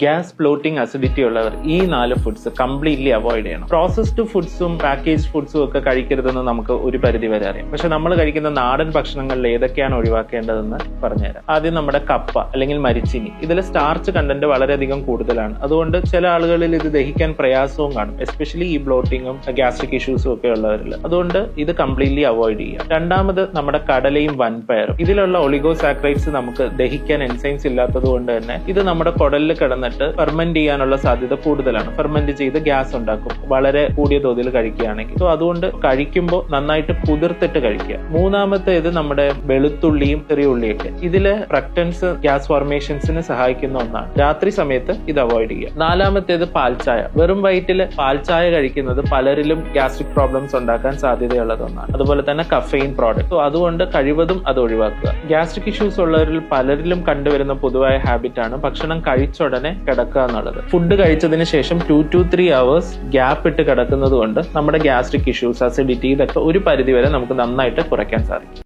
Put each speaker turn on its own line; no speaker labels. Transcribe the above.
Gas blotting acidity ഉള്ളവർ ഈ 4 foods completely avoid ചെയ്യണം. പ്രോസസ്ഡ് ഫുഡ്സും പാക്കേജ് ഫുഡ്സും ഒക്കെ കഴിക്കരുതെന്ന് നമുക്ക് ഒരു പരിധി വരെ അറിയാം. പക്ഷെ നമ്മൾ കഴിക്കുന്ന നാടൻ ഭക്ഷണങ്ങളിൽ ഏതൊക്കെയാണ് ഒഴിവാക്കേണ്ടതെന്ന് പറഞ്ഞുതരാം. ആദ്യം നമ്മുടെ കപ്പ അല്ലെങ്കിൽ മരിച്ചിനി. ഇതിൽ സ്റ്റാർച്ച് കണ്ടന്റ് വളരെയധികം കൂടുതലാണ്. അതുകൊണ്ട് ചില ആളുകളിൽ ഇത് ദഹിക്കാൻ പ്രയാസവും കാണും, എസ്പെഷ്യലി ഈ ബ്ലോട്ടിങ്ങും ഗ്യാസ്ട്രിക് ഇഷ്യൂസും ഒക്കെ ഉള്ളവരിൽ. അതുകൊണ്ട് ഇത് കംപ്ലീറ്റ്ലി അവോയ്ഡ് ചെയ്യാം. രണ്ടാമത് നമ്മുടെ കടലയും വൻപയറും. ഇതിലുള്ള ഒളിഗോസാക്രൈഡ്സ് നമുക്ക് ദഹിക്കാൻ എൻസൈംസ് ഇല്ലാത്തത് കൊണ്ട് തന്നെ ഇത് നമ്മുടെ കുടലിൽ കിടന്നിട്ട് ഫെർമെന്റ് ചെയ്യാനുള്ള സാധ്യത കൂടുതലാണ്. ഫെർമെന്റ് ചെയ്ത് ഗ്യാസ് ഉണ്ടാക്കും വളരെ കൂടിയ തോതിൽ കഴിക്കുകയാണെങ്കിൽ. സോ അതുകൊണ്ട് കഴിക്കുമ്പോൾ നന്നായിട്ട് കുതിർത്തിട്ട് കഴിക്കുക. മൂന്നാമത്തേത് നമ്മുടെ വെളുത്തുള്ളിയും ചെറിയ ഉള്ളിയൊക്കെ. ഇതില് ഫ്രക്ടൻസ് ഗ്യാസ് ഫോർമേഷൻസിന് സഹായിക്കുന്ന ഒന്നാണ്. രാത്രി സമയത്ത് ഇത് അവോയ്ഡ് ചെയ്യുക. നാലാമത്തേത് പാൽച്ചായ. വെറും വയറ്റില് പാൽച്ചായ കഴിക്കുന്നത് പലരിലും ഗ്യാസ്ട്രിക് പ്രോബ്ലംസ് ഉണ്ടാക്കാൻ സാധ്യതയുള്ളത് ഒന്നാണ്. അതുപോലെ തന്നെ കഫെയിൻ പ്രോഡക്റ്റ്. സോ അതുകൊണ്ട് കഴിവതും അത് ഒഴിവാക്കുക. ഗ്യാസ്ട്രിക് ഇഷ്യൂസ് ഉള്ളവരിൽ പലരിലും കണ്ടുവരുന്ന പൊതുവായ ഹാബിറ്റ് ആണ് ഭക്ഷണം കഴിച്ച ഉടനെ കിടക്കുക എന്നുള്ളത്. ഫുഡ് കഴിച്ചതിന് ശേഷം 2 to 3 hours ഗ്യാപ്പ് ഇട്ട് കിടക്കുന്നത് കൊണ്ട് നമ്മുടെ ഗ്യാസ്ട്രിക് ഇഷ്യൂസ്, അസിഡിറ്റി ഇതൊക്കെ ഒരു പരിധിവരെ നമുക്ക് നന്നായിട്ട് കുറയ്ക്കാൻ സാധിക്കും.